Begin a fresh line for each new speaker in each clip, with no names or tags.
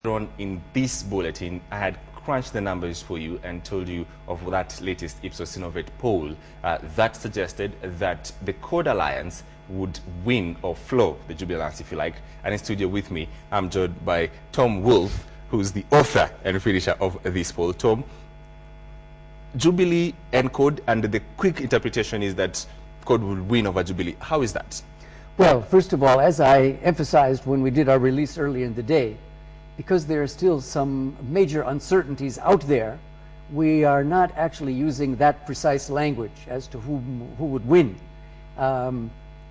on in this bulletin, I had crunched the numbers for you and told you of that latest IPSOS-synovate poll that suggested that the Code Alliance would win or floor the Jubilee Alliance, if you like. And in studio with me, I'm joined by Tom Wolfe, who's the author and finisher of this poll. Tom, Jubilee and Code, and the quick interpretation is that Code will win over Jubilee. How is that?
Well, first of all, as I emphasized when we did our release earlier in the day, because there are still some major uncertainties out there, we are not actually using that precise language as to who would win.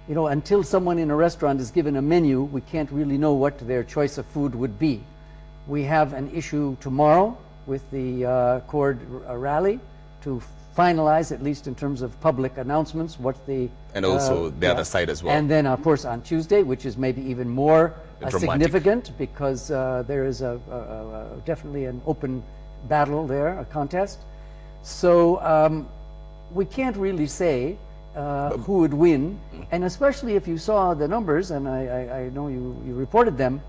You know, until someone in a restaurant is given a menu, we can't really know what their choice of food would be. We have an issue tomorrow with the Cord rally to finalize, at least in terms of public announcements, what the...
And also the other side as well.
And then, of course, on Tuesday, which is maybe even more significant, because there is definitely an open battle there, a contest. So we can't really say who would win, and especially if you saw the numbers, and I know you reported them,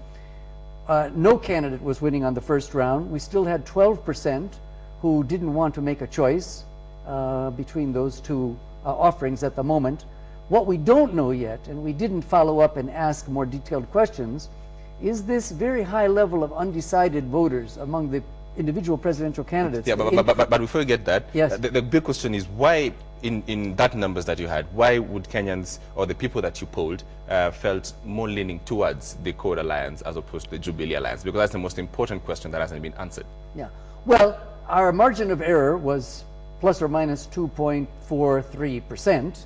no candidate was winning on the first round. We still had 12% who didn't want to make a choice between those two offerings at the moment. What we don't know yet, and we didn't follow up and ask more detailed questions, is this very high level of undecided voters among the individual presidential candidates.
Yeah, but before you get that,
yes.
the big question is why, in that numbers that you had, why would Kenyans or the people that you polled felt more leaning towards the Code Alliance as opposed to the Jubilee Alliance? Because that's the most important question that hasn't been answered.
Yeah. Well, our margin of error was plus or minus 2.43%.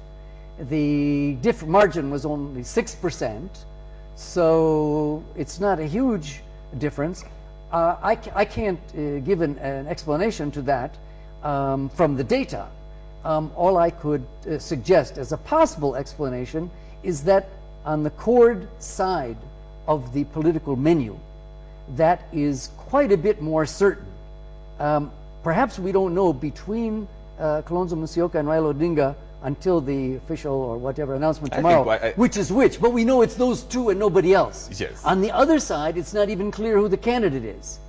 The margin was only 6%, so it's not a huge difference. I can't give an explanation to that from the data. All I could suggest as a possible explanation is that on the Cord side of the political menu, that is quite a bit more certain. Perhaps we don't know between Kalonzo Musyoka and Raila Odinga until the official or whatever announcement tomorrow, which is which, but we know it's those two and nobody else.
Yes.
On the other side, it's not even clear who the candidate is.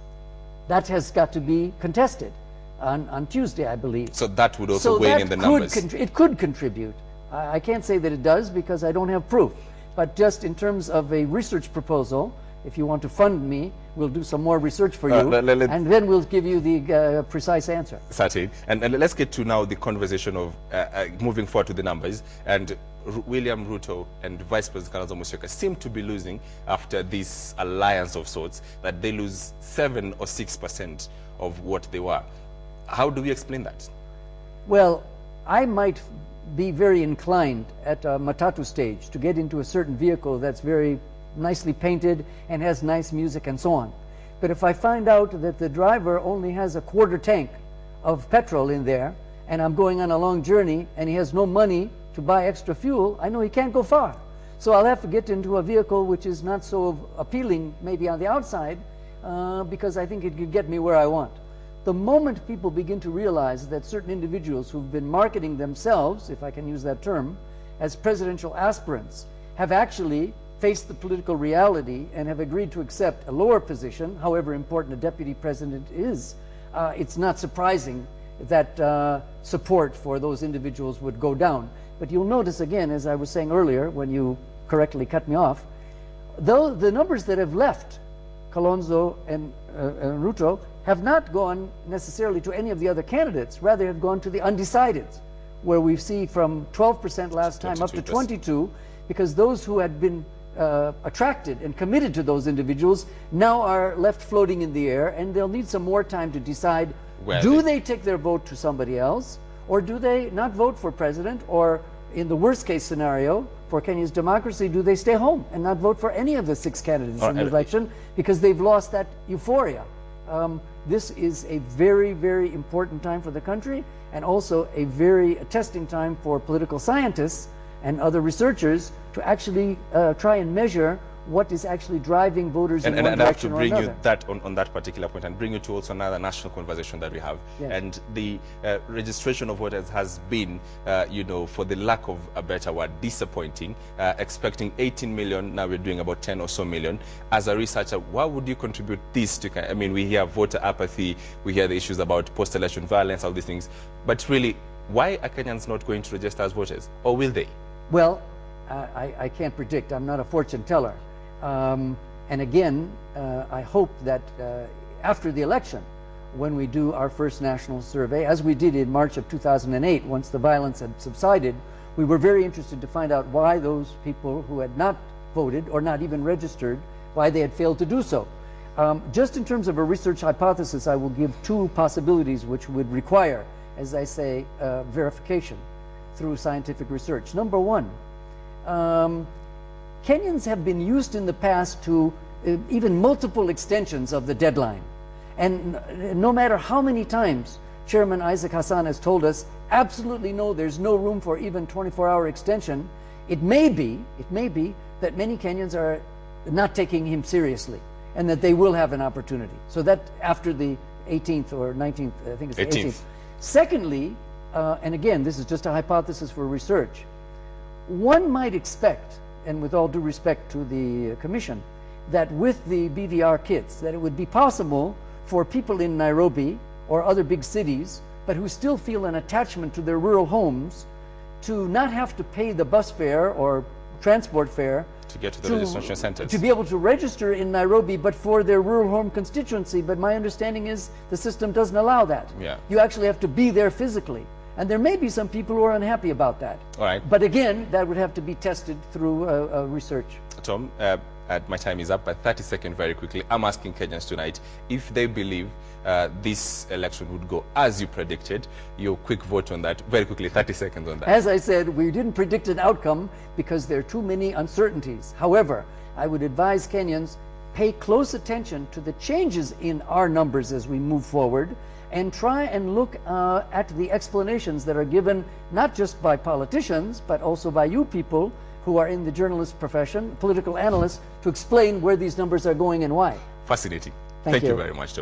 That has got to be contested on Tuesday, I believe.
So that would also weigh in the numbers.
It could contribute. I can't say that it does because I don't have proof. But just in terms of a research proposal, if you want to fund me, we'll do some more research for you, and then we'll give you the precise answer.
Certainly. And let's get to now the conversation of moving forward to the numbers. And William Ruto and Vice President Kalonzo Musyoka seem to be losing after this alliance of sorts, that they lose 7 or 6% of what they were. How do we explain that?
Well, I might be very inclined at a matatu stage to get into a certain vehicle that's very nicely painted and has nice music and so on. But if I find out that the driver only has a quarter tank of petrol in there, and I'm going on a long journey and he has no money to buy extra fuel, I know he can't go far. So I'll have to get into a vehicle which is not so appealing maybe on the outside because I think it could get me where I want. The moment people begin to realize that certain individuals who've been marketing themselves, if I can use that term, as presidential aspirants, have actually faced the political reality and have agreed to accept a lower position, however important a deputy president is, it's not surprising that support for those individuals would go down. But you'll notice again, as I was saying earlier, when you correctly cut me off, though the numbers that have left Kalonzo and Ruto have not gone necessarily to any of the other candidates, rather have gone to the undecideds, where we see from 12% last time up to 22%, because those who had been attracted and committed to those individuals now are left floating in the air, and they'll need some more time to decide, do they take their vote to somebody else, or do they not vote for president, or in the worst case scenario for Kenya's democracy, do they stay home and not vote for any of the 6 candidates in the election because they've lost that euphoria. This is a very, very important time for the country, and also a very testing time for political scientists and other researchers to actually try and measure what is actually driving voters in one
and I have to
direction or
bring
another.
you that on that particular point, and bring you to also another national conversation that we have.
Yes.
And the registration of voters has been, you know, for the lack of a better word, disappointing. Expecting 18 million, now we're doing about 10 or so million. As a researcher, why would you contribute this to? I mean, we hear voter apathy, we hear the issues about post-election violence, all these things, but really, why are Kenyans not going to register as voters, or will they?
Well, I can't predict. I'm not a fortune teller. And again, I hope that after the election, when we do our first national survey, as we did in March of 2008, once the violence had subsided, we were very interested to find out why those people who had not voted or not even registered, why they had failed to do so. Just in terms of a research hypothesis, I will give two possibilities which would require, as I say, verification through scientific research. Number one, Kenyans have been used in the past to even multiple extensions of the deadline. And no matter how many times Chairman Isaac Hassan has told us, absolutely no, there's no room for even 24-hour extension, it may be that many Kenyans are not taking him seriously, and that they will have an opportunity. So that after the 18th or 19th, I think it's the 18th. Secondly, and again, this is just a hypothesis for research, one might expect, and with all due respect to the Commission, that with the BVR kits, that it would be possible for people in Nairobi or other big cities, but who still feel an attachment to their rural homes, to not have to pay the bus fare or transport fare
to get to the registration centers,
to be able to register in Nairobi, but for their rural home constituency. But my understanding is the system doesn't allow that.
Yeah.
You actually have to be there physically. And there may be some people who are unhappy about that.
All right.
But again, that would have to be tested through research.
Tom, my time is up, but 30 seconds very quickly. I'm asking Kenyans tonight if they believe this election would go as you predicted. Your quick vote on that, very quickly, 30 seconds on that.
As I said, we didn't predict an outcome because there are too many uncertainties. However, I would advise Kenyans pay close attention to the changes in our numbers as we move forward, and try and look at the explanations that are given not just by politicians, but also by you people who are in the journalist profession, political analysts, to explain where these numbers are going and why.
Fascinating.
Thank
you
you
very much, Tom.